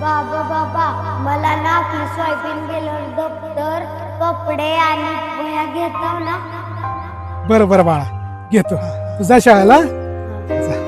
बाबा बाबा मला ना आपली सोयाबीन गेल्यावर दप्तर कपडे आणि वह्या घेतो ना. बरं बरं बाळा घेतो. तुझा शाळेला जा.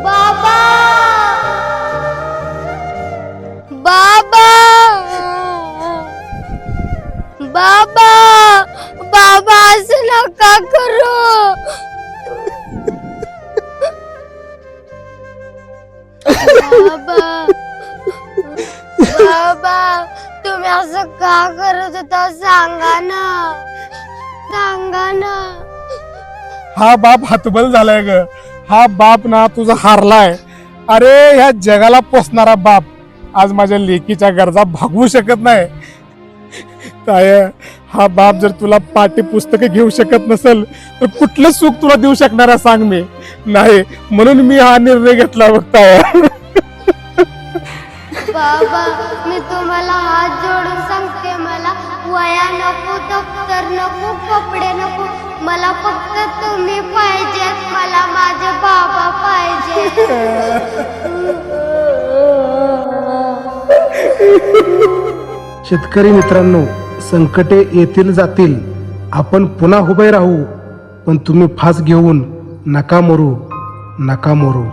बाबा बाबा बाबा बाबा असं नका करू. बाबा बाबा तुम्ही असं का करत होता सांगा ना, सांगा ना. हा बाप हातबल झालाय ग. हा बाप ना तुझा हारलाय. अरे ह्या जगाला पोसणारा बाप आज माझ्या लेकीच्या गरजा भागवू शकत नाही. काय हा बाप जर तुला पाठी पुस्तके घेऊ शकत नसेल तर कुठलं सुख तुला देऊ शकणार आहे सांग. मी नाही म्हणून मी हा निर्णय घेतला बघताय. बाबा मी तुम्हाला हात जोडून सांगते, मला वया नको, दप्तर नको, कपडे नको, मला फक्त तुम्ही पाहिजेत. मला माझे बाबा पाहिजे. शेतकरी मित्रांनो, संकटे येतील जातील, आपण पुन्हा उभे राहू, पण तुम्ही फास घेऊन नका मरू, नका मरू.